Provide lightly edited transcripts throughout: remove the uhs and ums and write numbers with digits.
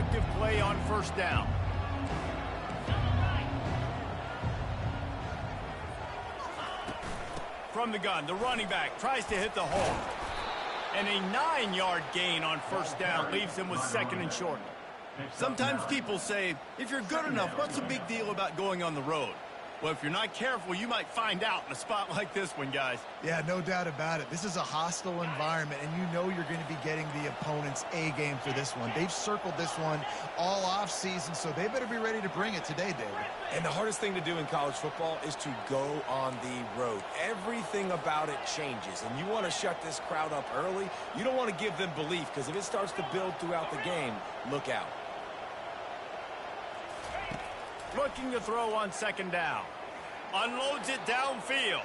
productive play on first down. From the gun, the running back tries to hit the hole. And a 9-yard gain on first down leaves him with second and short. Sometimes people say, if you're good enough, what's the big deal about going on the road? Well, if you're not careful, you might find out in a spot like this one, guys. Yeah, no doubt about it. This is a hostile environment, and you know you're going to be getting the opponent's A game for this one. They've circled this one all offseason, so they better be ready to bring it today, David. And the hardest thing to do in college football is to go on the road. Everything about it changes, and you want to shut this crowd up early. You don't want to give them belief, because if it starts to build throughout the game, look out. Looking to throw on second down. Unloads it downfield.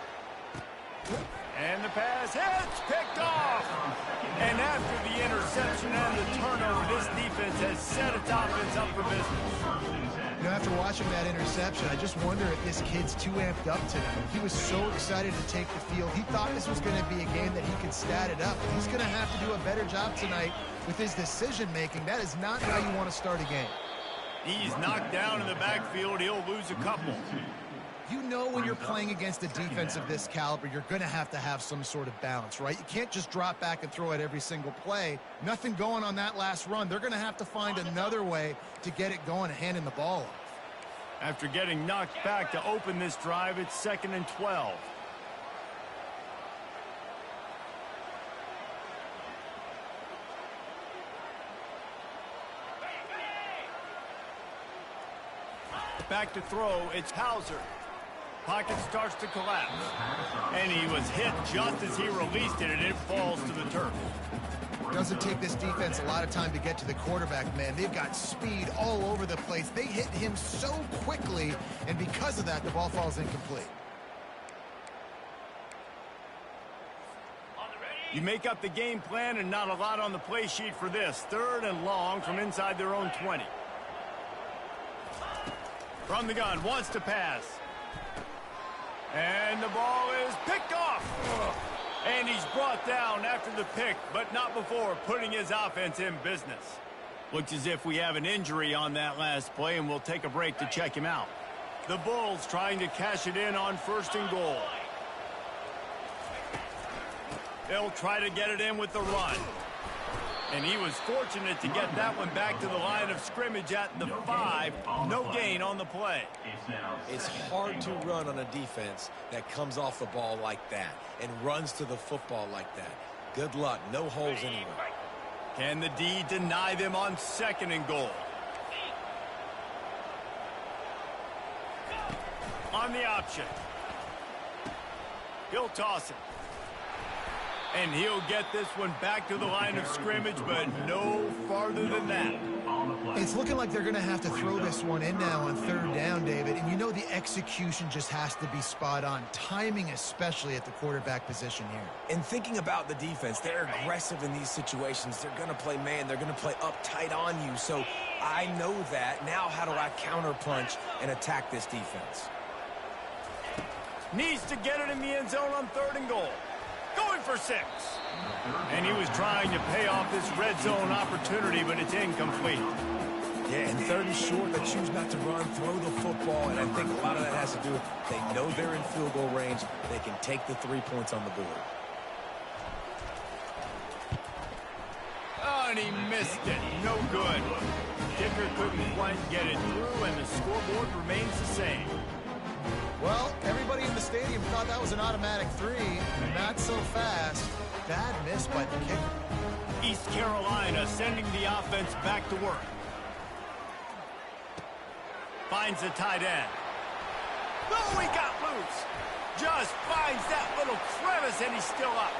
And the pass hits, picked off. And after the interception and the turnover, this defense has set its offense up for business. You know, after watching that interception, I just wonder if this kid's too amped up tonight. He was so excited to take the field. He thought this was going to be a game that he could stat it up. He's going to have to do a better job tonight with his decision-making. That is not how you want to start a game. He's knocked down in the backfield. He'll lose a couple. You know when you're playing against a defense of this caliber, you're going to have some sort of balance, right? You can't just drop back and throw it every single play. Nothing going on that last run. They're going to have to find another way to get it going and handing the ball off. After getting knocked back to open this drive, it's 2nd and 12. Back to throw, it's Hauser. Pocket starts to collapse. And he was hit just as he released it, and it falls to the turf. Doesn't take this defense a lot of time to get to the quarterback, man. They've got speed all over the place. They hit him so quickly, and because of that, the ball falls incomplete. You make up the game plan and not a lot on the play sheet for this. 3rd and long from inside their own 20. From the gun, wants to pass. And the ball is picked off. And he's brought down after the pick, but not before putting his offense in business. Looks as if we have an injury on that last play, and we'll take a break to check him out. The Bulls trying to cash it in on 1st and goal. They'll try to get it in with the run. And he was fortunate to get that one back to the line of scrimmage at the 5. No gain on the play. It's hard to run on a defense that comes off the ball like that and runs to the football like that. Good luck. No holes anywhere. Can the D deny them on 2nd and goal? On the option. He'll toss it. And he'll get this one back to the line of scrimmage, but no farther than that. It's looking like they're going to have to throw this one in now on 3rd down, David. And you know the execution just has to be spot on. Timing, especially at the quarterback position here. And thinking about the defense, they're aggressive in these situations. They're going to play man. They're going to play uptight on you. So I know that. Now how do I counterpunch and attack this defense? Needs to get it in the end zone on 3rd and goal. Going for 6. And he was trying to pay off this red zone opportunity, but it's incomplete. Yeah, and 3rd and short, they choose not to run, throw the football, and I think a lot of that has to do with they know they're in field goal range. They can take the 3 points on the board. Oh, and he missed it. No good. Kicker couldn't quite get it through, and the scoreboard remains the same. Well, everybody in the stadium thought that was an automatic 3. Not so fast. Bad miss by the kicker. East Carolina sending the offense back to work. Finds the tight end. Oh, he got loose. Just finds that little crevice, and he's still up.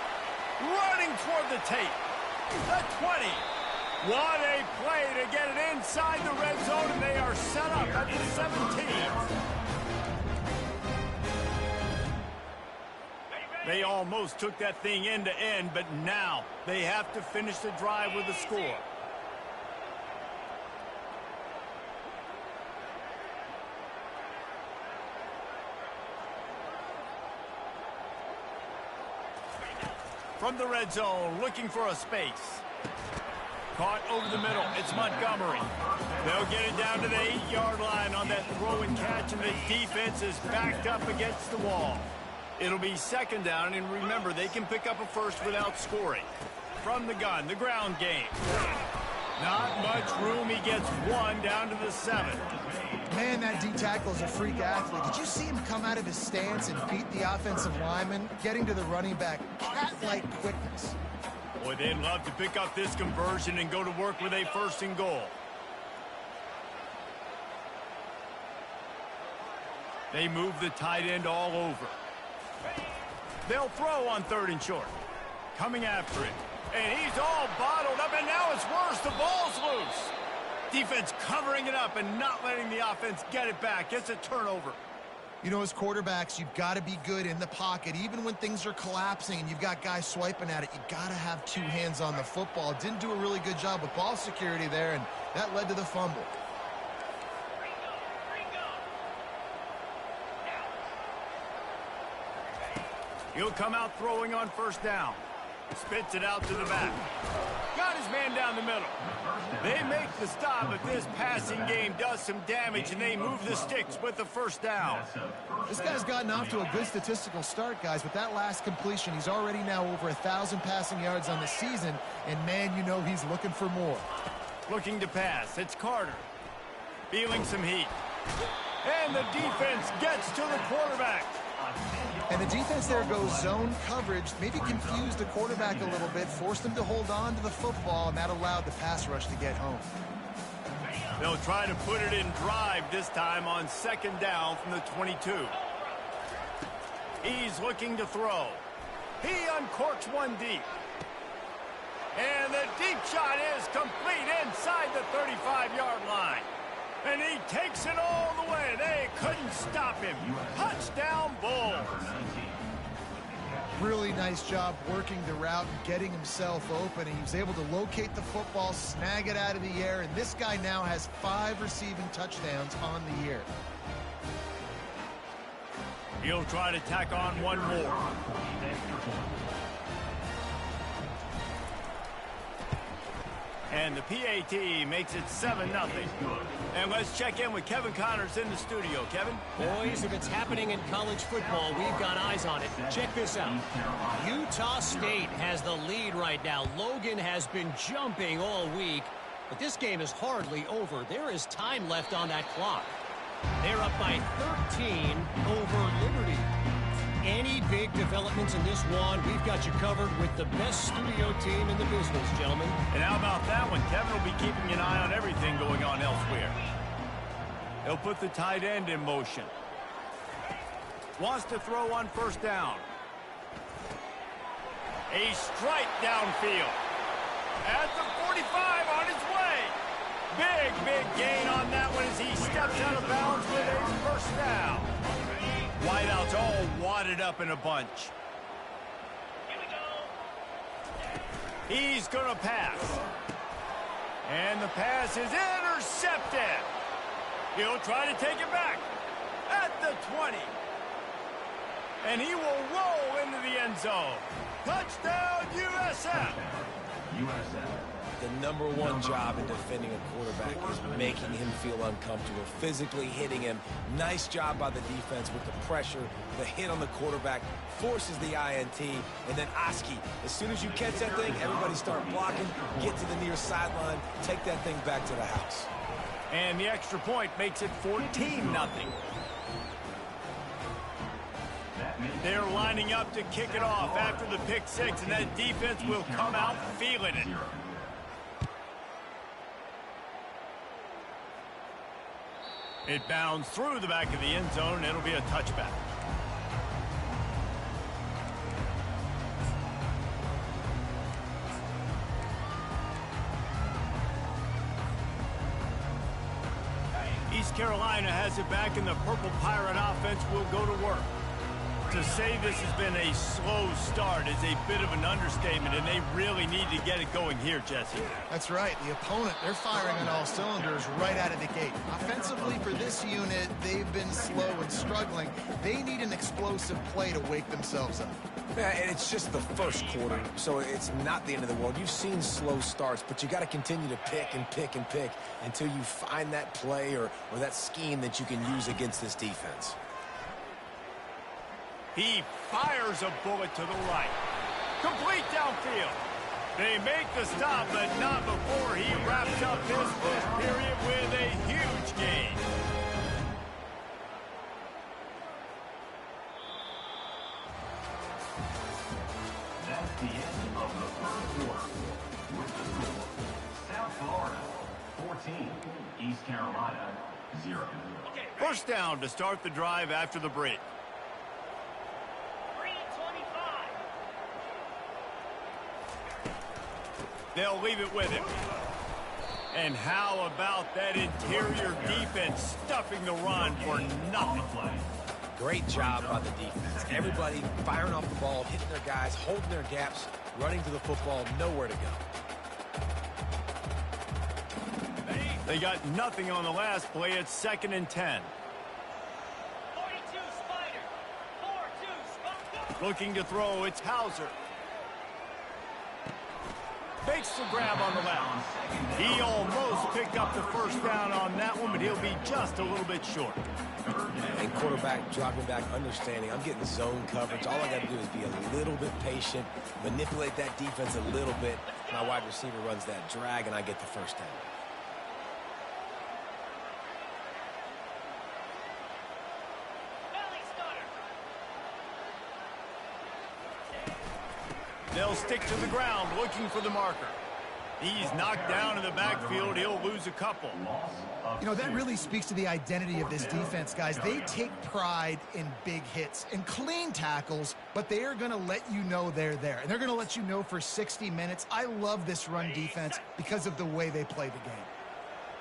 Running toward the tape. The 20. What a play to get it inside the red zone, and they are set up at the 17. They almost took that thing end to end, but now they have to finish the drive with a score. From the red zone, looking for a space. Caught over the middle. It's Montgomery. They'll get it down to the 8-yard line on that throw and catch, and the defense is backed up against the wall. It'll be second down, and remember, they can pick up a first without scoring. From the gun, the ground game. Not much room. He gets one down to the 7. Man, that D tackle is a freak athlete. Did you see him come out of his stance and beat the offensive lineman, getting to the running back? Cat-like quickness. Boy, they'd love to pick up this conversion and go to work with a 1st and goal. They move the tight end all over. They'll throw on 3rd and short. Coming after it. And he's all bottled up, and now it's worse. The ball's loose. Defense covering it up and not letting the offense get it back. It's a turnover. You know, as quarterbacks, you've got to be good in the pocket. Even when things are collapsing and you've got guys swiping at it, you've got to have 2 hands on the football. Didn't do a really good job with ball security there, and that led to the fumble. He'll come out throwing on 1st down. Spits it out to the back. Got his man down the middle. They make the stop, but this passing game does some damage, and they move the sticks with the 1st down. This guy's gotten off to a good statistical start, guys. With that last completion, he's already now over 1,000 passing yards on the season, and man, you know he's looking for more. Looking to pass. It's Carter. Feeling some heat. And the defense gets to the quarterback. And the defense there goes zone coverage, maybe confused the quarterback a little bit, forced him to hold on to the football, and that allowed the pass rush to get home. They'll try to put it in drive this time on 2nd down from the 22. He's looking to throw. He uncorks one deep. And the deep shot is complete inside the 35-yard line. And he takes it all the way. They couldn't stop him. Touchdown, Bulls. Really nice job working the route and getting himself open. He was able to locate the football, snag it out of the air, and this guy now has 5 receiving touchdowns on the year. He'll try to tack on one more. And the PAT makes it 7-0. And let's check in with Kevin Connors in the studio. Kevin? Boys, if it's happening in college football, we've got eyes on it. Check this out. Utah State has the lead right now. Logan has been jumping all week, but this game is hardly over. There is time left on that clock. They're up by 13 over Liberty. Any big developments in this one, we've got you covered with the best studio team in the business, gentlemen. And how about that one? Kevin will be keeping an eye on everything going on elsewhere. He'll put the tight end in motion. Wants to throw on 1st down. A strike downfield. At the 45 on his way. Big gain on that one as he steps out of bounds with a 1st down. Wideouts all wadded up in a bunch. He's going to pass. And the pass is intercepted. He'll try to take it back at the 20. And he will roll into the end zone. Touchdown, USF. The #1 job in defending a quarterback is making him feel uncomfortable, physically hitting him. Nice job by the defense with the pressure. The hit on the quarterback forces the INT. And then Oski, as soon as you catch that thing, everybody start blocking, get to the near sideline, take that thing back to the house. And the extra point makes it 14-0. They're lining up to kick it off after the pick 6, and that defense will come out feeling it. It bounds through the back of the end zone, and it'll be a touchback. East Carolina has it back, and the Purple Pirate offense will go to work. To say this has been a slow start is a bit of an understatement, and they really need to get it going here, Jesse. That's right. The opponent, they're firing on all cylinders right out of the gate. Offensively for this unit, they've been slow and struggling. They need an explosive play to wake themselves up. Yeah, and it's just the first quarter, so it's not the end of the world. You've seen slow starts, but you got to continue to pick and pick and pick until you find that play or that scheme that you can use against this defense. He fires a bullet to the right. Complete downfield. They make the stop, but not before he wraps up his first period with a huge gain. That's the end of the first quarter. With the score, South Florida 14, East Carolina 0. First down to start the drive after the break. They'll leave it with him. And how about that interior defense stuffing the run for nothing? Great job by the defense. Everybody firing off the ball, hitting their guys, holding their gaps, running to the football, nowhere to go. They got nothing on the last play. It's 2nd and 10. 42 Spider. 4-2 Spider. Looking to throw, it's Hauser. Fakes the grab on the left. He almost picked up the first down on that one, but he'll be just a little bit short. And quarterback dropping back, understanding I'm getting zone coverage. All I got to do is be a little bit patient, manipulate that defense a little bit. My wide receiver runs that drag, and I get the first down. They'll stick to the ground looking for the marker. He's knocked down in the backfield. He'll lose a couple. You know, that really speaks to the identity of this defense, guys. They take pride in big hits and clean tackles, but they are going to let you know they're there. And they're going to let you know for 60 minutes. I love this run defense because of the way they play the game.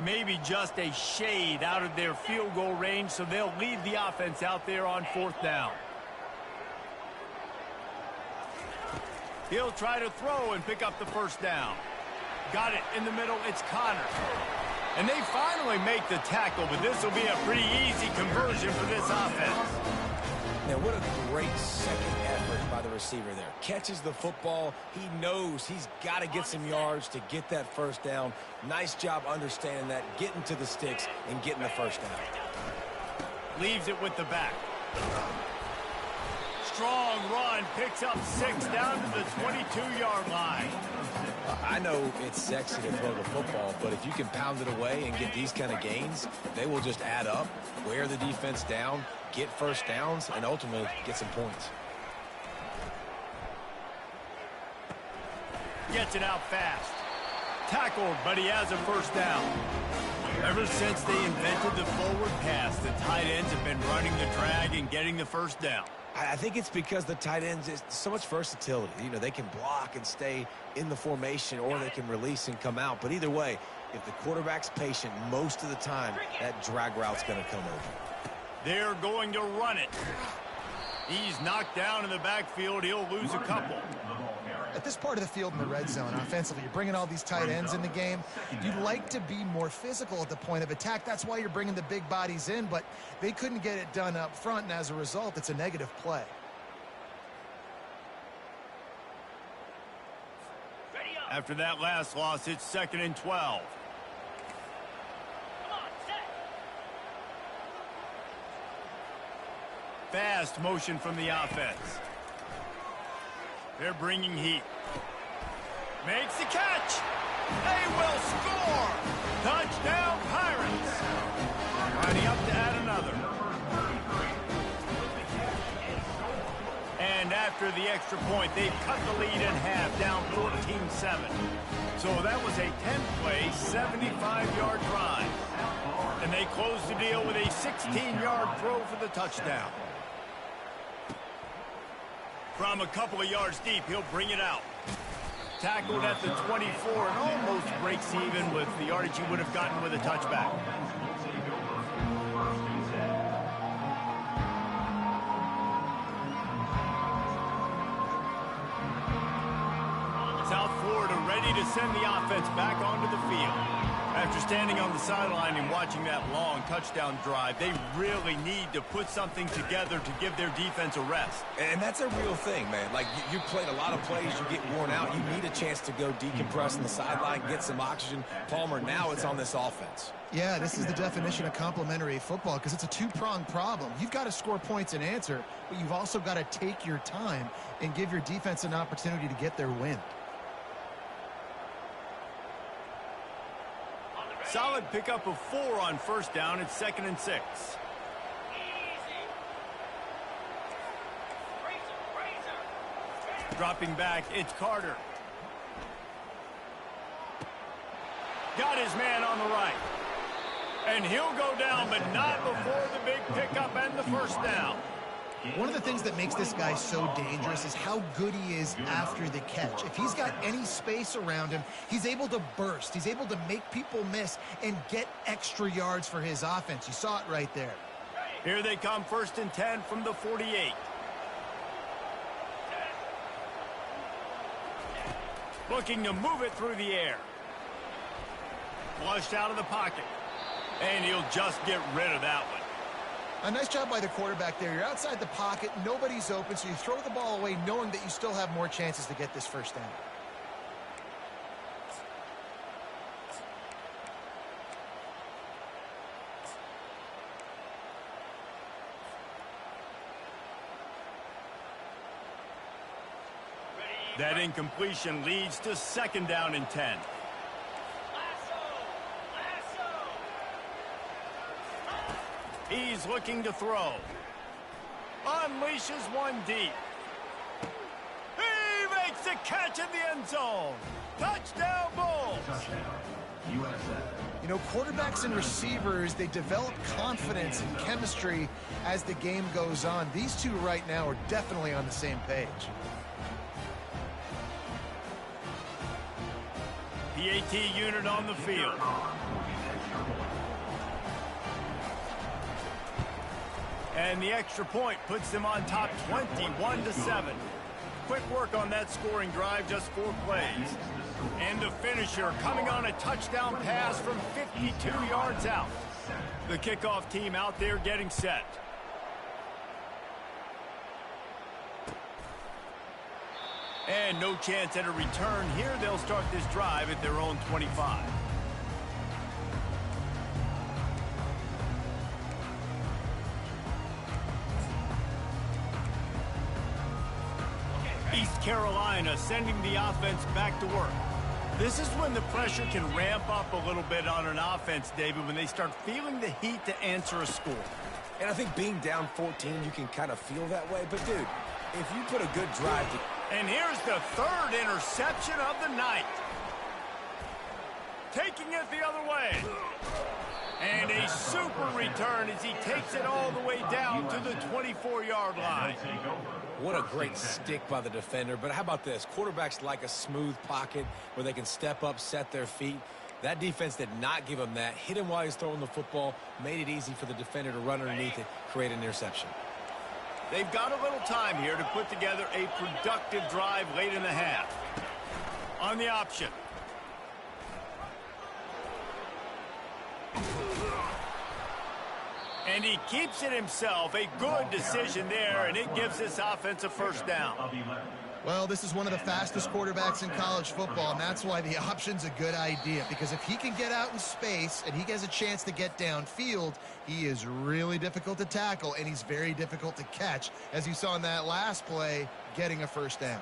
Maybe just a shade out of their field goal range, so they'll lead the offense out there on 4th down. He'll try to throw and pick up the first down. Got it in the middle. It's Connor. And they finally make the tackle, but this will be a pretty easy conversion for this offense. Now, what a great second effort by the receiver there. Catches the football. He knows he's got to get some yards to get that first down. Nice job understanding that, getting to the sticks and getting the first down. Leaves it with the back. Strong run, picks up 6 down to the 22-yard line. I know it's sexy to throw the football, but if you can pound it away and get these kind of gains, they will just add up, wear the defense down, get first downs, and ultimately get some points. Gets it out fast. Tackled, but he has a first down. Ever since they invented the forward pass, the tight ends have been running the drag and getting the first down. I think it's because the tight ends is so much versatility. You know, they can block and stay in the formation, or they can release and come out. But either way, if the quarterback's patient most of the time, that drag route's going to come over. They're going to run it. He's knocked down in the backfield. He'll lose a couple. At this part of the field in the red zone, offensively, you're bringing all these tight ends in the game. You'd like to be more physical at the point of attack. That's why you're bringing the big bodies in, but they couldn't get it done up front, and as a result, it's a negative play. After that last loss, it's 2nd and 12. Fast motion from the offense. They're bringing heat. Makes the catch. They will score. Touchdown, Pirates. Lining up to add another. And after the extra point, they've cut the lead in half, down 14-7. So that was a 10-play, 75-yard drive. And they close the deal with a 16-yard throw for the touchdown. From a couple of yards deep, he'll bring it out. Tackled at the 24 and almost breaks even with the yardage he would have gotten with a touchback. South Florida ready to send the offense back onto the field. After standing on the sideline and watching that long touchdown drive, they really need to put something together to give their defense a rest. And that's a real thing, man. Like, you played a lot of plays, you get worn out, you need a chance to go decompress on the sideline, get some oxygen. Palmer, now it's on this offense. Yeah, this is the definition of complementary football because it's a two-pronged problem. You've got to score points and answer, but you've also got to take your time and give your defense an opportunity to get their win. Solid pickup of 4 on first down. It's 2nd and 6. Dropping back, it's Carter. Got his man on the right. And he'll go down, but not before the big pickup and the first down. One of the things that makes this guy so dangerous is how good he is after the catch. If he's got any space around him, he's able to burst. He's able to make people miss and get extra yards for his offense. You saw it right there. Here they come, 1st and 10 from the 48. Looking to move it through the air. Flushed out of the pocket. And he'll just get rid of that one. A nice job by the quarterback there. You're outside the pocket, nobody's open, so you throw the ball away knowing that you still have more chances to get this first down. That incompletion leads to 2nd down and 10. He's looking to throw. Unleashes one deep. He makes the catch in the end zone. Touchdown, Bulls. Touchdown, USA. You know, quarterbacks and receivers, they develop confidence and chemistry as the game goes on. These two right now are definitely on the same page. PAT unit on the field. And the extra point puts them on top 21-7. Quick work on that scoring drive, just 4 plays. And the finisher coming on a touchdown pass from 52 yards out. The kickoff team out there getting set. And no chance at a return here. They'll start this drive at their own 25. East Carolina sending the offense back to work. This is when the pressure can ramp up a little bit on an offense, David, when they start feeling the heat to answer a score. And I think being down 14, you can kind of feel that way. But, dude, if you put a good drive to... And here's the 3rd interception of the night. Taking it the other way. And a super return as he takes it all the way down to the 24-yard line. What a great stick by the defender. But how about this? Quarterbacks like a smooth pocket where they can step up, set their feet. That defense did not give him that. Hit him while he's throwing the football. Made it easy for the defender to run underneath it, create an interception. They've got a little time here to put together a productive drive late in the half. On the option. And he keeps it himself. A good decision there, and it gives this offense a first down. Well, this is one of the fastest quarterbacks in college football, and that's why the option's a good idea. Because if he can get out in space and he has a chance to get downfield, he is really difficult to tackle, and he's very difficult to catch. As you saw in that last play, getting a first down.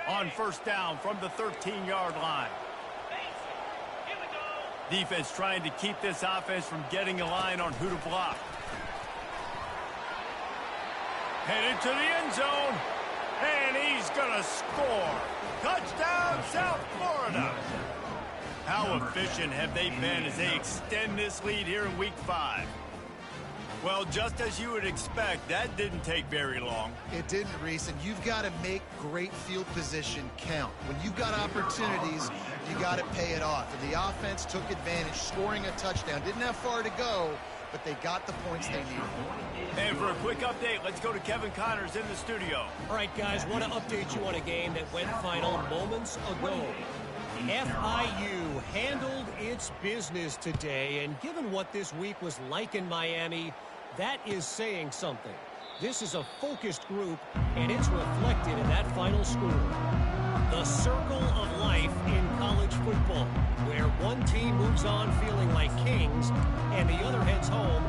On first down from the 13-yard line. Defense trying to keep this offense from getting a line on who to block. Headed to the end zone. And he's going to score. Touchdown, South Florida. How efficient have they been as they extend this lead here in Week 5? Well, just as you would expect, that didn't take very long. It didn't, Reese, and you've got to make great field position count. When you've got opportunities, you got to pay it off. And the offense took advantage, scoring a touchdown. Didn't have far to go, but they got the points they needed. And for a quick update, let's go to Kevin Connors in the studio. All right, guys, want to update you on a game that went final moments ago. FIU handled its business today, and given what this week was like in Miami, that is saying something. This is a focused group, and it's reflected in that final score. The circle of life in college football, where one team moves on feeling like kings, and the other heads home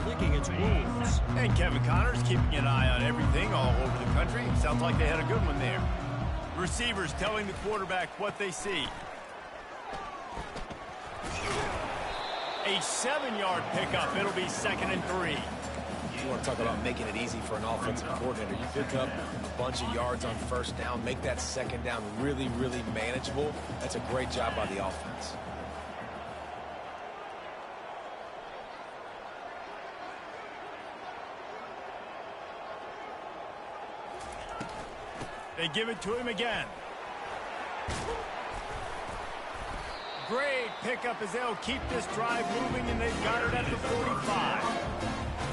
licking its wounds. And Kevin Connors keeping an eye on everything all over the country. Sounds like they had a good one there. Receivers telling the quarterback what they see. A 7-yard pickup. It'll be 2nd and 3. You want to talk about making it easy for an offensive coordinator. You pick up a bunch of yards on 1st down, make that 2nd down really, really manageable. That's a great job by the offense. They give it to him again. Great pickup as they'll keep this drive moving, and they've got it at the 45.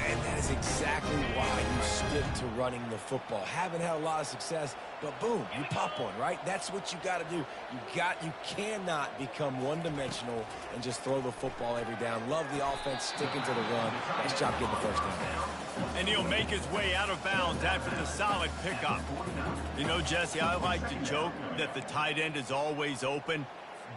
And that is exactly why you stick to running the football. Haven't had a lot of success, but boom, you pop one, right? That's what you got to do. You cannot become one-dimensional and just throw the football every down. Love the offense, sticking to the run. Nice job getting the 1st down. And he'll make his way out of bounds after the solid pickup. You know, Jesse, I like to joke that the tight end is always open.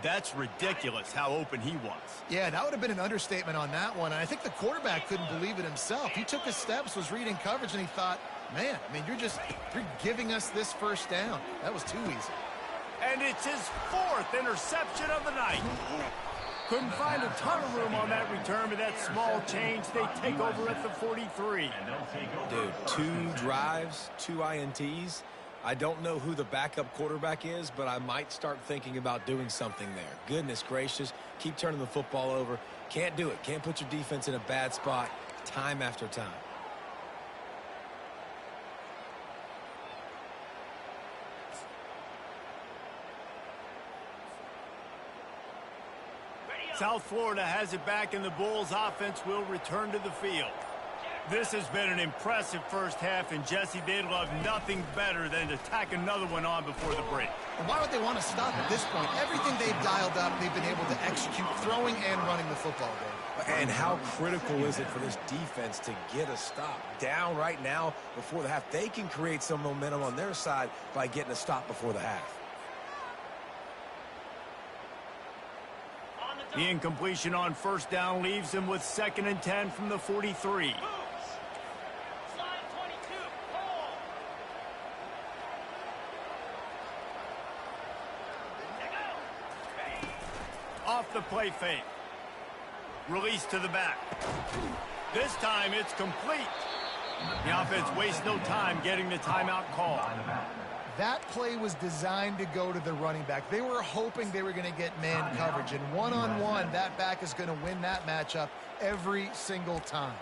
That's ridiculous how open he was. Yeah, that would have been an understatement on that one. And I think the quarterback couldn't believe it himself. He took his steps, was reading coverage, and he thought, man, I mean, you're giving us this 1st down. That was too easy. And it's his 4th interception of the night. Couldn't find a ton of room on that return, but that small change, they take over at the 43. Dude, 2 drives, 2 INTs. I don't know who the backup quarterback is, but I might start thinking about doing something there. Goodness gracious, keep turning the football over. Can't do it. Can't put your defense in a bad spot time after time. South Florida has it back, and the Bulls offense will return to the field. This has been an impressive 1st half, and Jesse, they'd love nothing better than to tack another one on before the break. And why would they want to stop at this point? Everything they've dialed up, they've been able to execute, throwing and running the football game. And how critical is it for this defense to get a stop? Down right now before the half. They can create some momentum on their side by getting a stop before the half. The incompletion on 1st down leaves him with 2nd and 10 from the 43. Off the play fake. Release to the back. This time it's complete. The offense wastes no time getting the timeout call. That play was designed to go to the running back. They were hoping they were going to get man coverage, and one-on-one, that back is going to win that matchup every single time.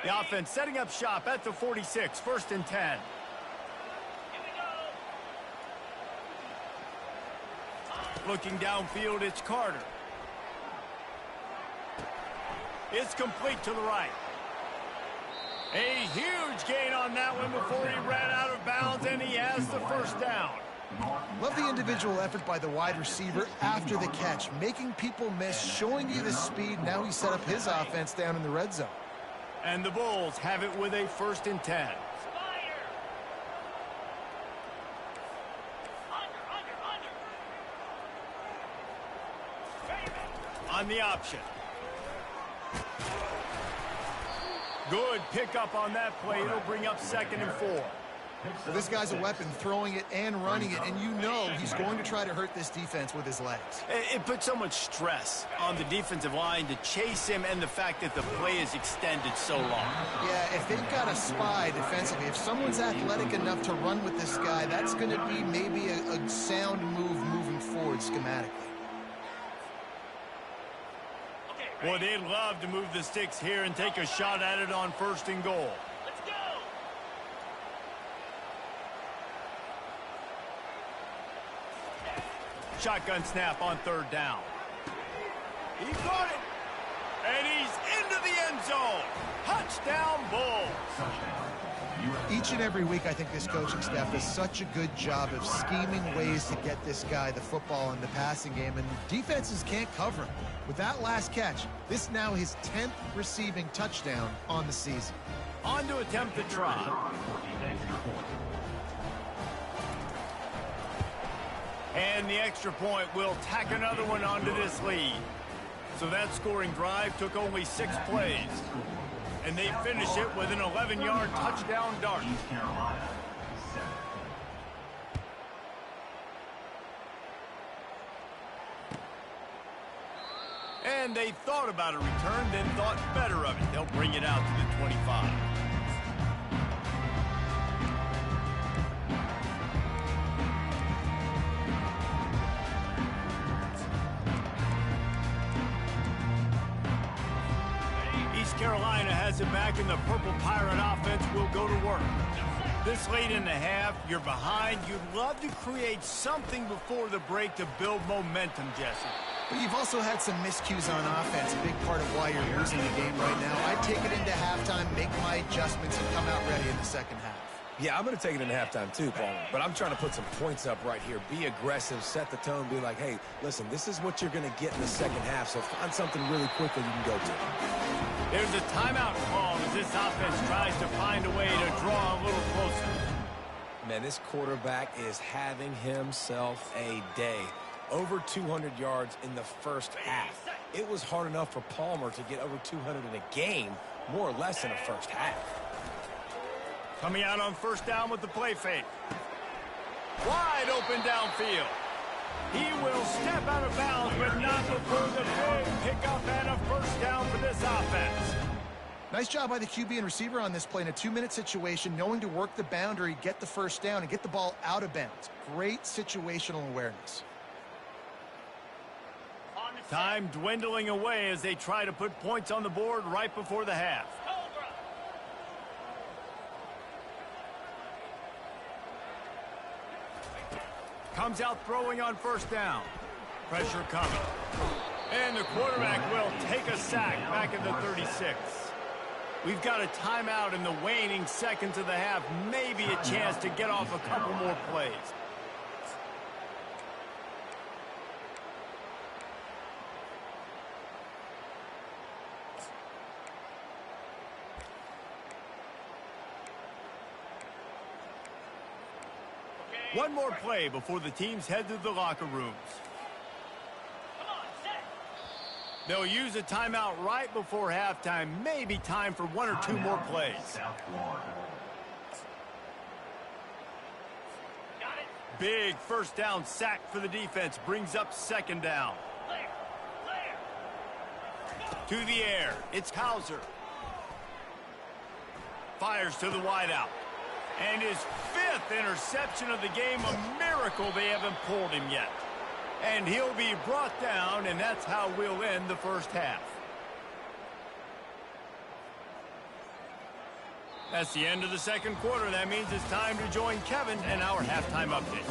The offense setting up shop at the 46, 1st and 10. Looking downfield, it's Carter. It's complete to the right. A huge gain on that one before he ran out of bounds, and he has the 1st down. Love the individual effort by the wide receiver after the catch, making people miss, showing you the speed. Now he set up his offense down in the red zone. And the Bulls have it with a 1st and 10. On the option. Good pickup on that play. It'll bring up 2nd and 4. This guy's a weapon, throwing it and running it, and you know he's going to try to hurt this defense with his legs. It puts so much stress on the defensive line to chase him, and the fact that the play is extended so long. Yeah, if they've got a spy defensively, if someone's athletic enough to run with this guy, that's going to be maybe a sound move moving forward schematically. Well, they'd love to move the sticks here and take a shot at it on 1st and goal. Let's go. shotgun snap on third down. He got it. And he's into the end zone. Touchdown, Bulls. Each and every week, I think this coaching staff does such a good job of scheming ways to get this guy the football in the passing game, and defenses can't cover him. With that last catch, this now his 10th receiving touchdown on the season. On to attempt the try. And the extra point will tack another one onto this lead. So that scoring drive took only 6 plays. And they finish it with an 11-yard touchdown dart. East Carolina, 7. And they thought about a return, then thought better of it. They'll bring it out to the 25. Carolina has it back, and the Purple Pirate offense will go to work. This late in the half, you're behind. You'd love to create something before the break to build momentum, Jesse. But you've also had some miscues on offense, a big part of why you're losing the game right now. I'd take it into halftime, make my adjustments, and come out ready in the second half. Yeah, I'm going to take it into halftime too, Paul. But I'm trying to put some points up right here. Be aggressive, set the tone, be like, hey, listen, this is what you're going to get in the second half, so find something really quickly you can go to. There's a timeout call as this offense tries to find a way to draw a little closer. Man, this quarterback is having himself a day. Over 200 yards in the first half. It was hard enough for Palmer to get over 200 in a game, more or less in the first half. Coming out on first down with the play fake. Wide open downfield. He will step out of bounds, but not before the big pickup and a first down for this offense. Nice job by the QB and receiver on this play in a 2-minute situation, knowing to work the boundary, get the first down, and get the ball out of bounds. Great situational awareness. Time dwindling away as they try to put points on the board right before the half. Comes out throwing on first down. Pressure coming. And the quarterback will take a sack back at the 36. We've got a timeout in the waning seconds of the half. Maybe a chance to get off a couple more plays. One more play before the teams head to the locker rooms. They'll use a timeout right before halftime. Maybe time for 1 or 2 more plays. Big first down sack for the defense. Brings up second down. To the air. It's Hauser. Fires to the wideout. And his 5th interception of the game, a miracle they haven't pulled him yet. And he'll be brought down, and that's how we'll end the first half. That's the end of the second quarter. That means it's time to join Kevin and our halftime update.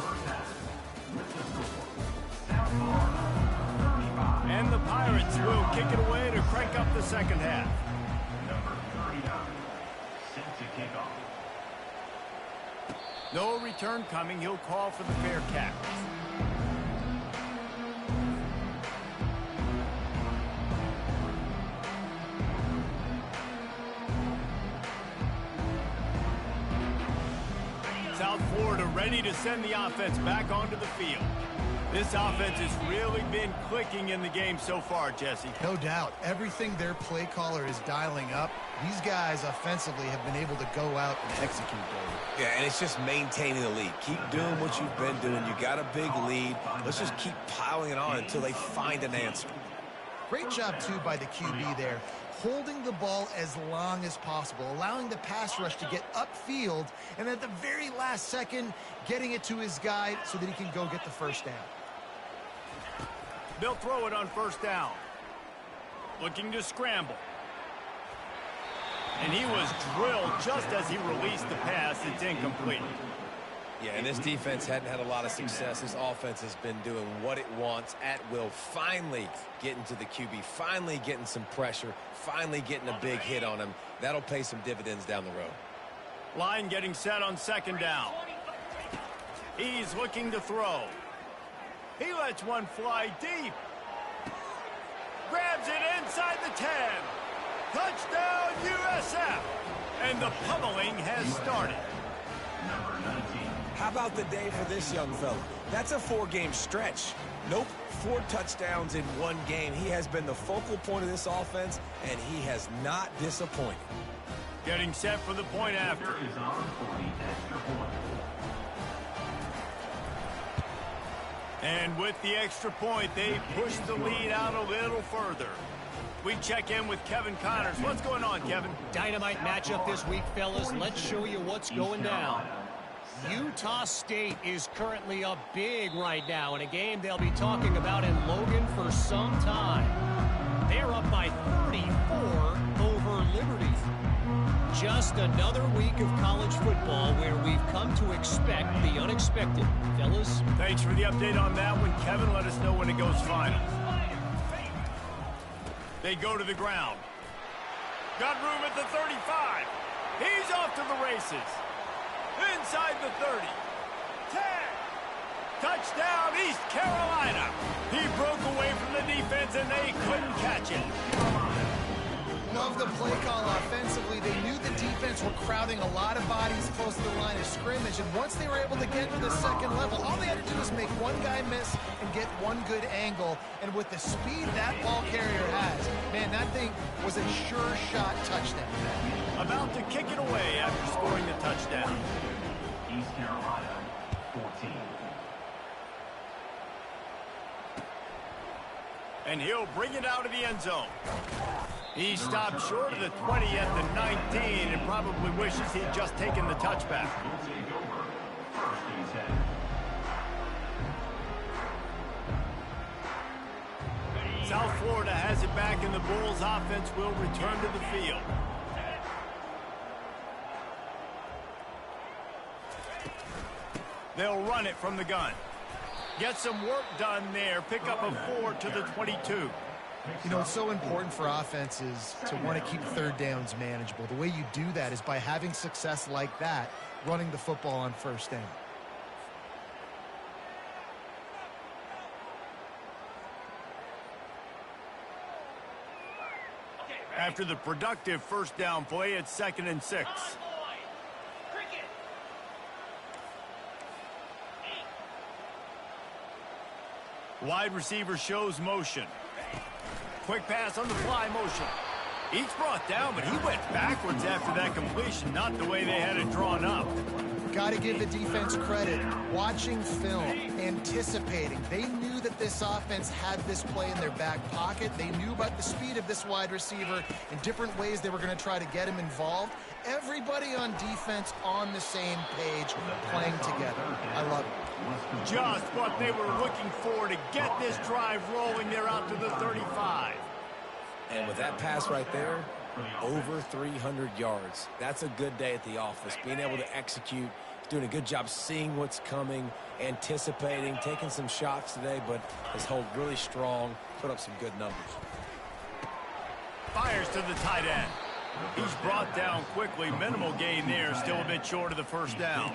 And the Pirates will kick it away to crank up the second half. Number 39, set to kick off. No return coming. He'll call for the Bearcats. South Florida ready to send the offense back onto the field. This offense has really been clicking in the game so far, Jesse. No doubt. Everything their play caller is dialing up, these guys offensively have been able to go out and execute, Dave. Yeah, and it's just maintaining the lead. Keep doing what you've been doing. You got a big lead. Let's just keep piling it on until they find an answer. Great job, too, by the QB there. Holding the ball as long as possible, allowing the pass rush to get upfield, and at the very last second, getting it to his guy so that he can go get the first down. They'll throw it on first down. Looking to scramble. And he was drilled just as he released the pass. It's incomplete. Yeah, and this defense hadn't had a lot of success. This offense has been doing what it wants at will. Finally getting to the QB, finally getting some pressure, finally getting a big hit on him. That'll pay some dividends down the road. Line getting set on second down. He's looking to throw. He lets one fly deep. Grabs it inside the 10. Touchdown, USF. And the pummeling has started. How about the day for this young fella? That's a 4-game stretch. Nope, 4 touchdowns in 1 game. He has been the focal point of this offense, and he has not disappointed. Getting set for the point after. Is on for the extra point. And with the extra point, they push the lead out a little further. We check in with Kevin Connors. What's going on, Kevin? Dynamite matchup this week, fellas. Let's show you what's going down. Utah State is currently up big right now in a game they'll be talking about in Logan for some time. They're up by 34 over Liberty. Just another week of college football where we've come to expect the unexpected. Fellas? Thanks for the update on that one, Kevin. Let us know when it goes final. They go to the ground. Got room at the 35. He's off to the races. Inside the 30. 10. Touchdown, East Carolina. He broke away from the defense, and they couldn't catch him. Love the play call offensively. They knew the defense were crowding a lot of bodies close to the line of scrimmage, and once they were able to get to the second level, all they had to do was make one guy miss and get one good angle. And with the speed that ball carrier has, man, that thing was a sure shot touchdown. About to kick it away after scoring the touchdown. East Carolina, 14. And he'll bring it out of the end zone. He stopped short of the 20 at the 19 and probably wishes he'd just taken the touchback. Will take over. First and 10. South Florida has it back, and the Bulls offense will return to the field. They'll run it from the gun. Get some work done there. Pick up a 4 to the 22. You know, it's so important for offenses to want to keep third downs manageable. The way you do that is by having success like that, running the football on first down. After the productive first down play, it's 2nd and 6. Wide receiver shows motion. Quick pass on the fly motion. He's brought down, but he went backwards after that completion, not the way they had it drawn up. Got to give the defense credit. Watching film, anticipating. They knew that this offense had this play in their back pocket. They knew about the speed of this wide receiver and different ways they were going to try to get him involved. Everybody on defense on the same page, playing together. I love it. Just what they were looking for to get this drive rolling. They're out to the 35. And with that pass right there, over 300 yards. That's a good day at the office. Being able to execute, doing a good job seeing what's coming, anticipating, taking some shots today, but has held really strong, put up some good numbers. Fires to the tight end. He's brought down quickly. Minimal gain there, still a bit short of the first down.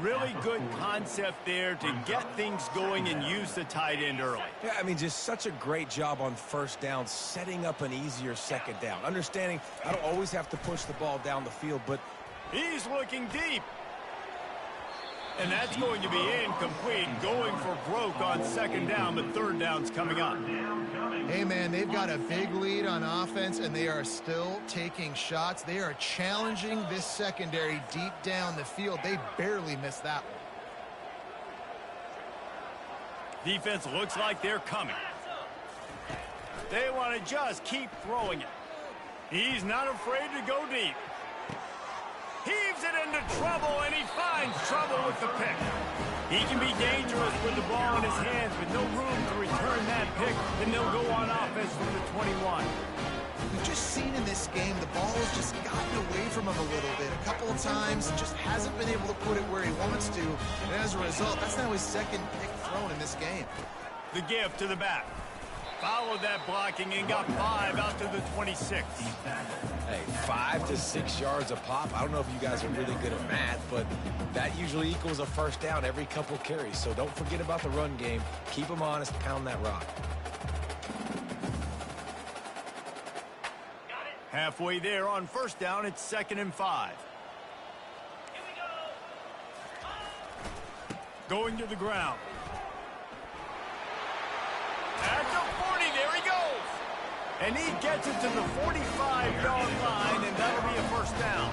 Really good concept there to get things going and use the tight end early. Yeah, I mean, just such a great job on first down, setting up an easier second down. Understanding I don't always have to push the ball down the field, but he's looking deep. And that's going to be incomplete, going for broke on second down, but third down's coming up. Hey, man, they've got a big lead on offense, and they are still taking shots. They are challenging this secondary deep down the field. They barely missed that one. Defense looks like they're coming. They want to just keep throwing it. He's not afraid to go deep. Heaves it into trouble, and he finds trouble with the pick. He can be dangerous with the ball in his hands, but no room to return that pick, and they'll go on offense from the 21. We've just seen in this game the ball has just gotten away from him a little bit. A couple of times, just hasn't been able to put it where he wants to. And as a result, that's now his second pick thrown in this game. The give to the back. Followed that blocking and got 5 out to the 26. Hey, 5 to 6 yards a pop. I don't know if you guys are really good at math, but that usually equals a first down every couple carries. So don't forget about the run game. Keep them honest, pound that rock. Halfway there on first down, it's 2nd and 5. Here we go. Going to the ground. At the 40, there he goes. And he gets it to the 45-yard line, and that'll be a first down.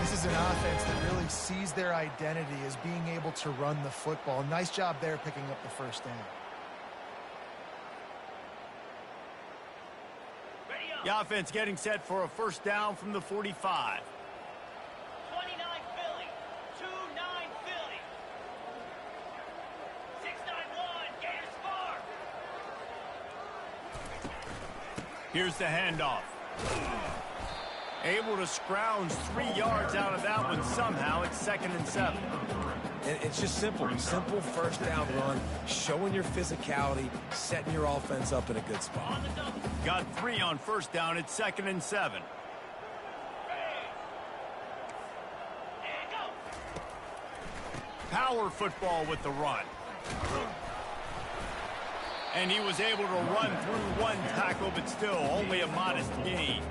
This is an offense that really sees their identity as being able to run the football. Nice job there picking up the first down. The offense getting set for a first down from the 45. 29 Philly. 2-9 Philly. 6-9-1. Gators far. Here's the handoff. Able to scrounge 3 yards out of that one somehow. It's 2nd and 7. And it's just simple. Simple first down run, showing your physicality, setting your offense up in a good spot. Got 3 on first down. It's 2nd and 7. Power football with the run. And he was able to run through 1 tackle, but still only a modest gain.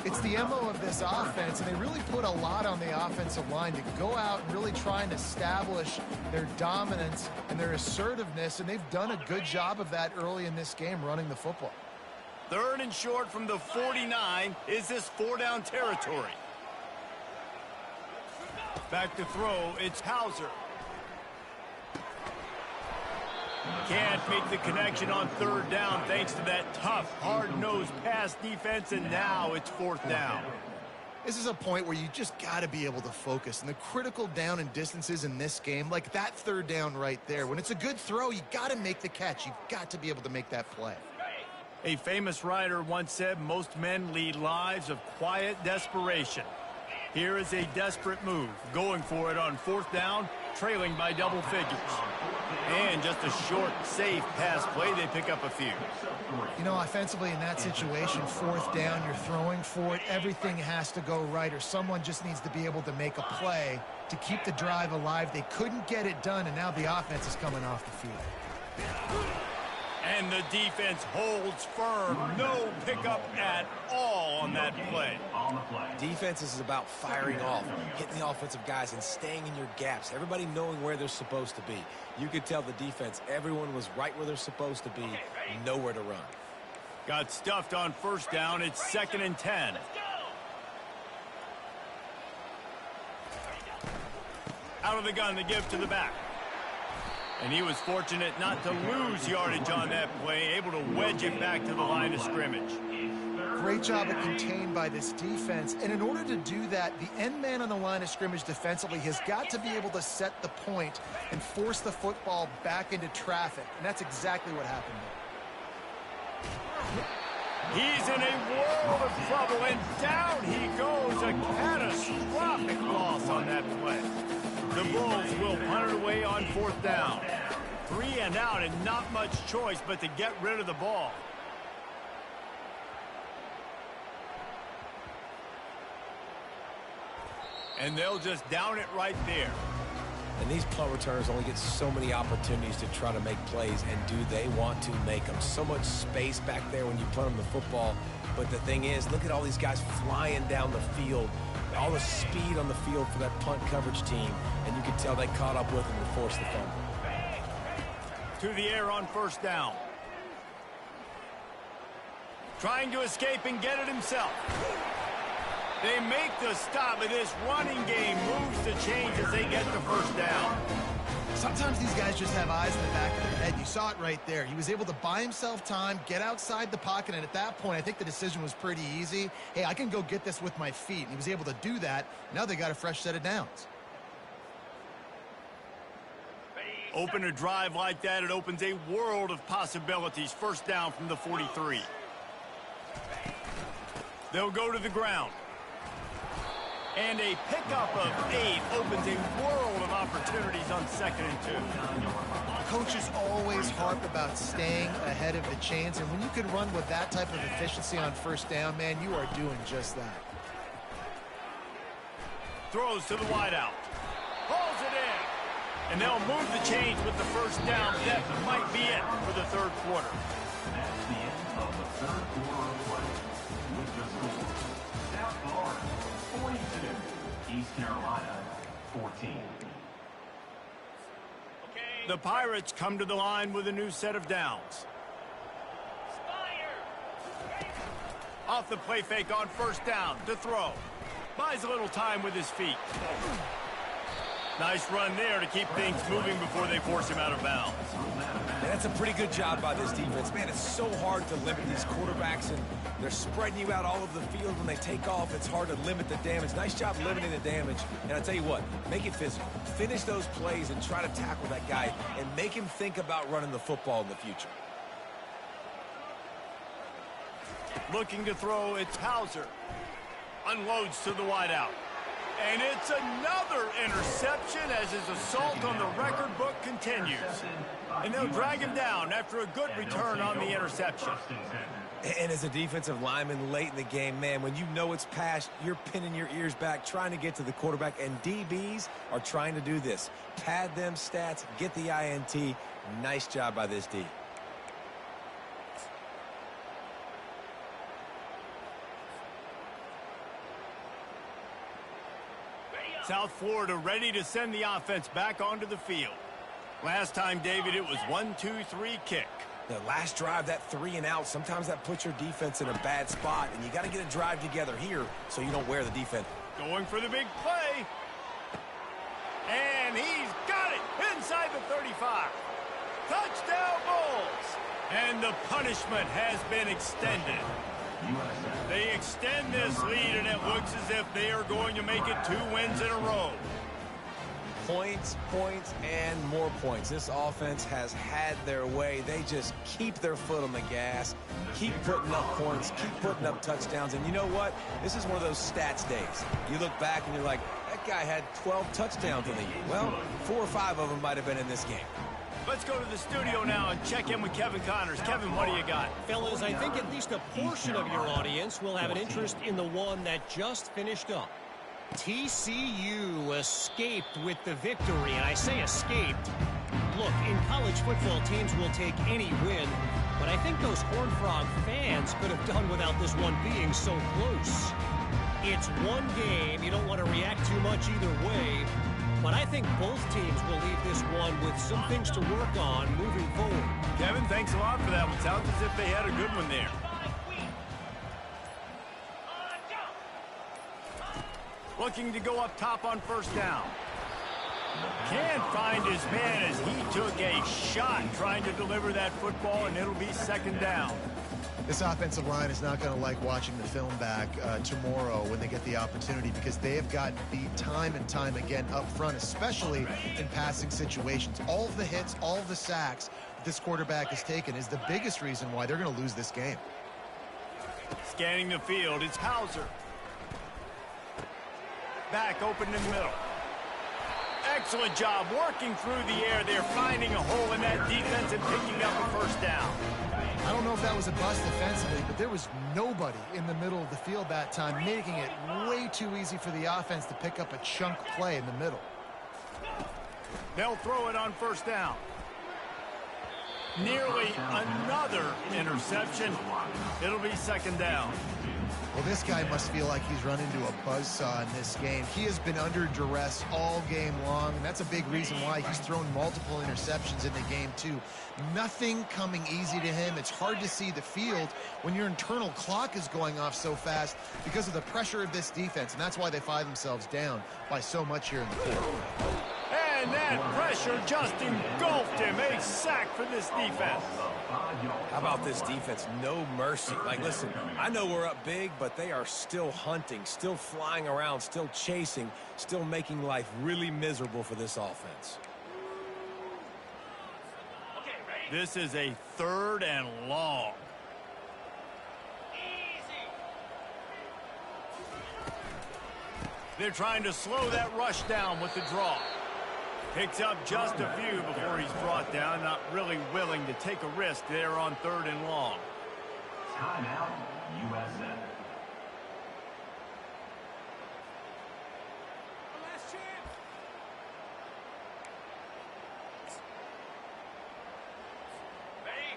It's the MO of this offense, and they really put a lot on the offensive line to go out and really try and establish their dominance and their assertiveness, and they've done a good job of that early in this game, running the football. 3rd and short from the 49. Is this 4-down territory? Back to throw, it's Hauser. Can't make the connection on 3rd down thanks to that tough, hard-nosed pass defense, and now it's 4th down. This is a point where you just got to be able to focus. And the critical down and distances in this game, like that 3rd down right there, when it's a good throw, you got to make the catch. You've got to be able to make that play. A famous writer once said most men lead lives of quiet desperation. Here is a desperate move, going for it on 4th down, trailing by double figures. And just a short, safe pass play, they pick up a few. You know, offensively in that situation, 4th down, you're throwing for it. Everything has to go right, or someone just needs to be able to make a play to keep the drive alive. They couldn't get it done, and now the offense is coming off the field. And the defense holds firm. No pickup at all on that play. Defense is about firing off, hitting the offensive guys, and staying in your gaps. Everybody knowing where they're supposed to be. You could tell the defense, everyone was right where they're supposed to be, nowhere to run. Got stuffed on first down. It's 2nd and 10. Out of the gun, the give to the back. And he was fortunate not to lose yardage on that play, able to wedge it back to the line of scrimmage. Great job of contained by this defense. And in order to do that, the end man on the line of scrimmage defensively has got to be able to set the point and force the football back into traffic. And that's exactly what happened there. He's in a world of trouble, and down he goes. A catastrophic loss on that play. The Bulls will punt it away on 4th down. 3 and out, and not much choice but to get rid of the ball. And they'll just down it right there. And these punt returners only get so many opportunities to try to make plays, and do they want to make them? So much space back there when you punt them the football. But the thing is, look at all these guys flying down the field. All the speed on the field for that punt coverage team, and you can tell they caught up with them and forced the fumble. To the air on first down. Trying to escape and get it himself. They make the stop, and this running game moves the chains as they get the first down. Sometimes these guys just have eyes in the back of their head. You saw it right there. He was able to buy himself time, get outside the pocket, and at that point, I think the decision was pretty easy. Hey, I can go get this with my feet. And he was able to do that. Now they got a fresh set of downs. Open a drive like that, it opens a world of possibilities. First down from the 43. They'll go to the ground. And a pickup of 8 opens a world of opportunities on 2nd and 2. Coaches always harp about staying ahead of the chains, and when you can run with that type of efficiency on 1st down, man, you are doing just that. Throws to the wideout. Pulls it in. And they'll move the chains with the 1st down. That might be it for the 3rd quarter. That's the end of the 3rd quarter of play. With the score, South Florida 42, East Carolina 14. The Pirates come to the line with a new set of downs. Off the play fake on 1st down to throw. Buys a little time with his feet. Nice run there to keep things moving before they force him out of bounds. And that's a pretty good job by this defense. Man, it's so hard to limit these quarterbacks, and they're spreading you out all over the field. When they take off, it's hard to limit the damage. Nice job limiting the damage. And I tell you what, make it physical. Finish those plays and try to tackle that guy and make him think about running the football in the future. Looking to throw, it's Hauser. Unloads to the wideout. And it's another interception as his assault on the record book continues. And they'll drag him down after a good return on the interception. And as a defensive lineman late in the game, man, when you know it's past, you're pinning your ears back, trying to get to the quarterback. And DBs are trying to do this. Pad them stats, get the INT. Nice job by this D. South Florida ready to send the offense back onto the field. Last time, David, it was 1-2-3 kick. The last drive, that 3 and out, sometimes that puts your defense in a bad spot, and you got to get a drive together here so you don't wear the defense. Going for the big play. And he's got it inside the 35. Touchdown Bulls. And the punishment has been extended. They extend this lead, and it looks as if they are going to make it 2 wins in a row. Points, points, and more points. This offense has had their way. They just keep their foot on the gas, keep putting up points, keep putting up touchdowns. And you know what? This is one of those stats days. You look back and you're like, that guy had 12 touchdowns in the year. Well, 4 or 5 of them might have been in this game. Let's go to the studio now and check in with Kevin Connors. Kevin, what do you got? Fellas, I think at least a portion of your audience will have an interest in the one that just finished up. TCU escaped with the victory, and I say escaped. Look, in college football, teams will take any win, but I think those Horned Frog fans could have done without this one being so close. It's one game. You don't want to react too much either way. But I think both teams will leave this one with some things to work on moving forward. Kevin, thanks a lot for that one. Sounds as if they had a good one there. Looking to go up top on 1st down. Can't find his man as he took a shot trying to deliver that football, and it'll be 2nd down. This offensive line is not going to like watching the film back tomorrow when they get the opportunity, because they have gotten beat time and time again up front, especially in passing situations. All of the hits, all of the sacks this quarterback has taken is the biggest reason why they're going to lose this game. Scanning the field, it's Hauser. Back open in the middle. Excellent job working through the air there, finding a hole in that defense and picking up a 1st down. I don't know if that was a bust defensively, but there was nobody in the middle of the field that time, making it way too easy for the offense to pick up a chunk play in the middle. They'll throw it on 1st down. Nearly another interception. It'll be 2nd down. Well, this guy must feel like he's run into a buzzsaw in this game. He has been under duress all game long, and that's a big reason why he's thrown multiple interceptions in the game, too. Nothing coming easy to him. It's hard to see the field when your internal clock is going off so fast because of the pressure of this defense, and that's why they find themselves down by so much here in the fourth. And that pressure just engulfed him. A sack for this defense. How about this defense? No mercy. Like, listen, I know we're up big, but they are still hunting, still flying around, still chasing, still making life really miserable for this offense. This is a 3rd and long. They're trying to slow that rush down with the draw. Picks up just a few before he's brought down. Not really willing to take a risk there on 3rd and long. Timeout, USA.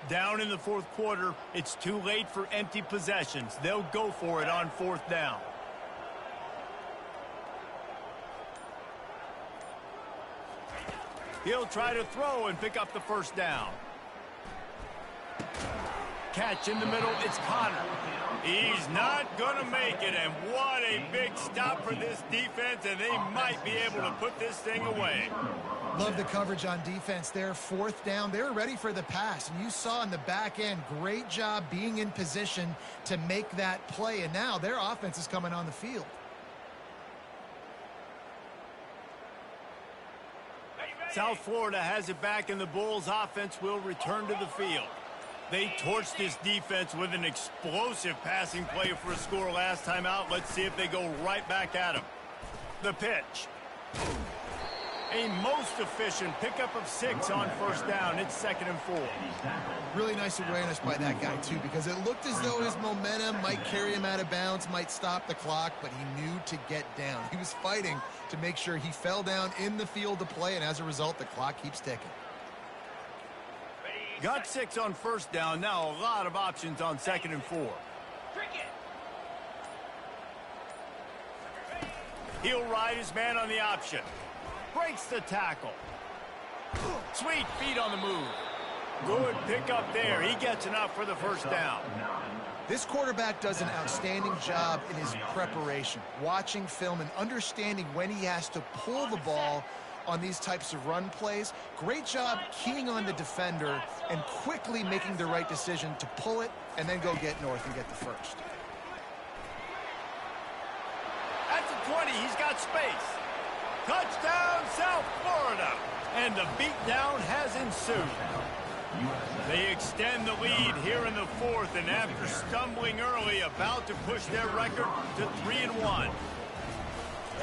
Down in the 4th quarter, it's too late for empty possessions. They'll go for it on 4th down. He'll try to throw and pick up the 1st down. Catch in the middle, it's Connor. He's not going to make it, and what a big stop for this defense, and they might be able to put this thing away. Love the coverage on defense there. 4th down, they were ready for the pass, and you saw in the back end, great job being in position to make that play, and now their offense is coming on the field. South Florida has it back, and the Bulls offense will return to the field. They torched this defense with an explosive passing play for a score last time out. Let's see if they go right back at him. The pitch. A most efficient pickup of 6 on 1st down. It's 2nd and 4. Really nice awareness by that guy, too, because it looked as though his momentum might carry him out of bounds, might stop the clock, but he knew to get down. He was fighting to make sure he fell down in the field to play, and as a result, the clock keeps ticking. Got 6 on 1st down. Now a lot of options on 2nd and 4. He'll ride his man on the option. Breaks the tackle. Sweet feet on the move. Good pickup there. He gets enough for the 1st down. This quarterback does an outstanding job in his preparation, watching film and understanding when he has to pull the ball on these types of run plays. Great job keying on the defender and quickly making the right decision to pull it and then go get north and get the 1st. At the 20, he's got space. Touchdown, South Florida. And the beatdown has ensued. They extend the lead here in the 4th, and after stumbling early, about to push their record to 3-1.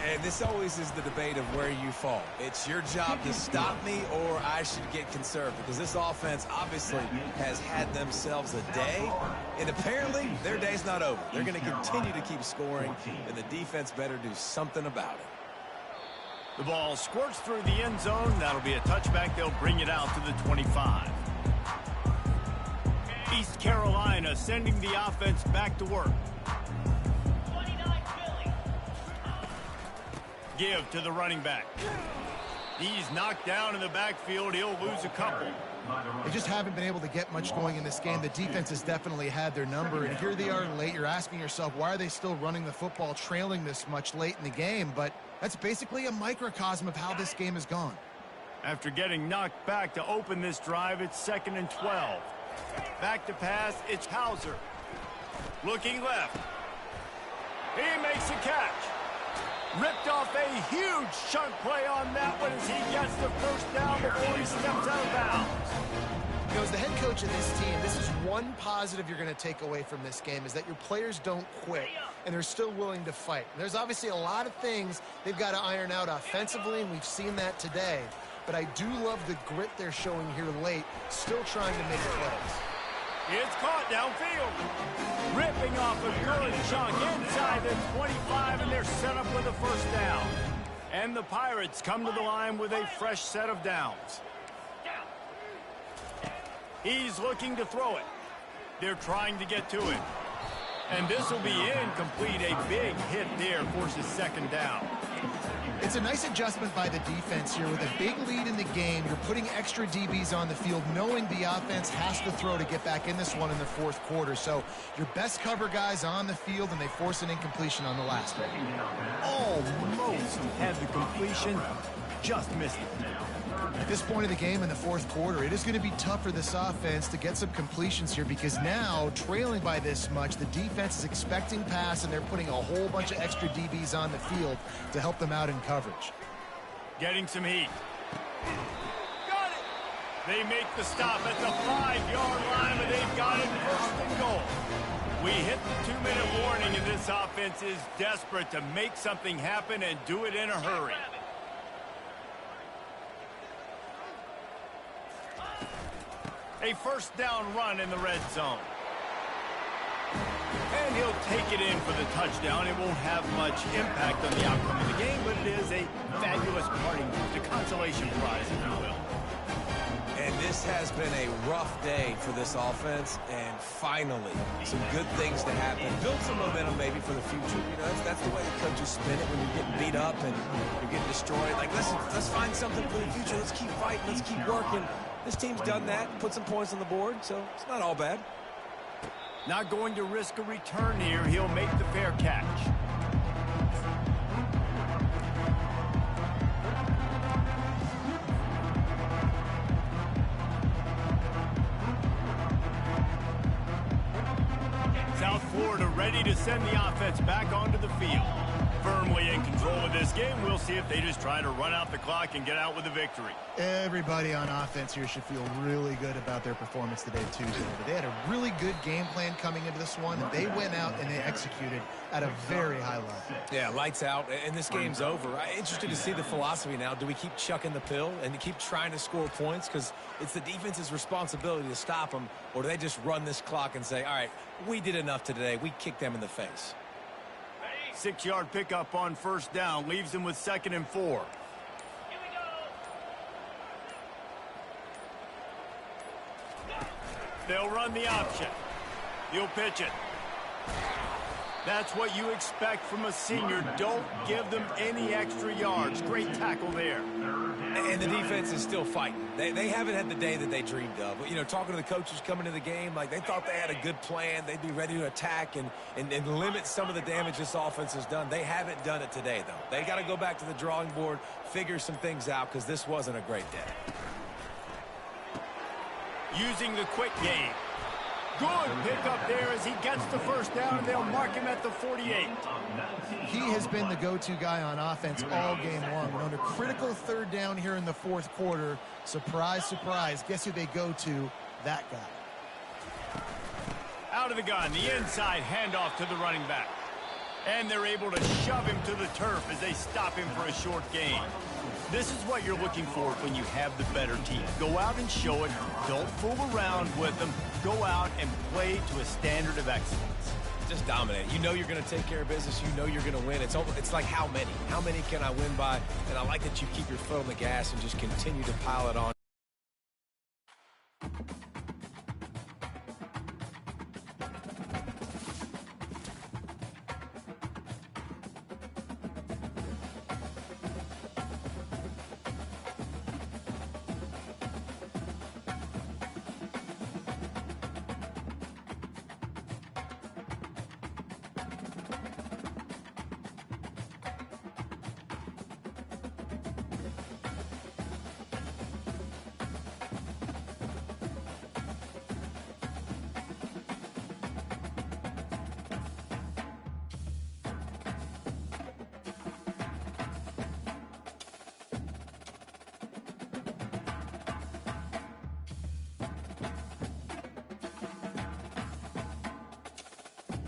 And this always is the debate of where you fall. It's your job to stop me, or I should get conservative, because this offense obviously has had themselves a day, and apparently their day's not over. They're going to continue to keep scoring, and the defense better do something about it. The ball squirts through the end zone. That'll be a touchback. They'll bring it out to the 25. East Carolina sending the offense back to work. 29 Philly. Give to the running back. He's knocked down in the backfield. He'll lose a couple. They just haven't been able to get much going in this game. The defense has definitely had their number, and here they are late. You're asking yourself, why are they still running the football, trailing this much late in the game? But that's basically a microcosm of how this game has gone. After getting knocked back to open this drive, it's 2nd and 12. Back to pass, it's Hauser. Looking left. He makes a catch. Ripped off a huge chunk play on that one as he gets the 1st down before he steps out of bounds. You know, as the head coach of this team, this is one positive you're going to take away from this game, is that your players don't quit, and they're still willing to fight. There's obviously a lot of things they've got to iron out offensively, and we've seen that today. But I do love the grit they're showing here late, still trying to make plays. It's caught downfield. Ripping off a good chunk inside the 25, and they're set up with a 1st down. And the Pirates come to the line with a fresh set of downs. He's looking to throw it. They're trying to get to it. And this will be incomplete. A big hit there forces 2nd down. It's a nice adjustment by the defense here. With a big lead in the game, you're putting extra DBs on the field, knowing the offense has to throw to get back in this one in the 4th quarter. So your best cover guys on the field, and they force an incompletion on the last one. Almost had the completion, just missed it. At this point of the game in the 4th quarter, it is going to be tough for this offense to get some completions here, because now, trailing by this much, the defense is expecting pass, and they're putting a whole bunch of extra DBs on the field to help them out in coverage. Getting some heat. Got it! They make the stop at the 5-yard line, but they've got it 1st and goal. We hit the 2-minute warning And this offense is desperate to make something happen and do it in a hurry. A first down run in the red zone. And he'll take it in for the touchdown. It won't have much impact on the outcome of the game, but it is a fabulous parting gift, a consolation prize, if you will. And this has been a rough day for this offense, and finally, some good things to happen. Build some momentum maybe for the future. You know, that's the way the coaches spin it when you're getting beat up and you're getting destroyed. Like, listen, let's find something for the future. Let's keep fighting. Let's keep working. This team's done that, put some points on the board, so it's not all bad. Not going to risk a return here. He'll make the fair catch. South Florida ready to send the offense back onto the field. Firmly in control of this game. We'll see if they just try to run out the clock and get out with a victory. Everybody on offense here should feel really good about their performance today, too. They had a really good game plan coming into this one, and they went out and they executed at a very high level. Yeah, lights out, and this game's over. I'm interested to see the philosophy now. Do we keep chucking the pill and keep trying to score points? Because it's the defense's responsibility to stop them, or do they just run this clock and say, all right, we did enough today. We kicked them in the face. 6-yard pickup on first down. Leaves him with 2nd and 4. Here we go. They'll run the option. He'll pitch it. That's what you expect from a senior. Don't give them any extra yards. Great tackle there. And the defense is still fighting. They haven't had the day that they dreamed of. You know, talking to the coaches coming to the game, like they thought they had a good plan. They'd be ready to attack and limit some of the damage this offense has done. They haven't done it today, though. They got to go back to the drawing board, figure some things out, because this wasn't a great day. Using the quick game. Good pickup there as he gets the first down, and they'll mark him at the 48. He has been the go-to guy on offense all game long. But on a critical 3rd down here in the 4th quarter, surprise, surprise, guess who they go to? That guy. Out of the gun, the inside handoff to the running back. And they're able to shove him to the turf as they stop him for a short gain. This is what you're looking for when you have the better team. Go out and show it. Don't fool around with them. Go out and play to a standard of excellence. Just dominate. You know you're going to take care of business. You know you're going to win. It's like how many? How many can I win by? And I like that you keep your foot on the gas and just continue to pile it on.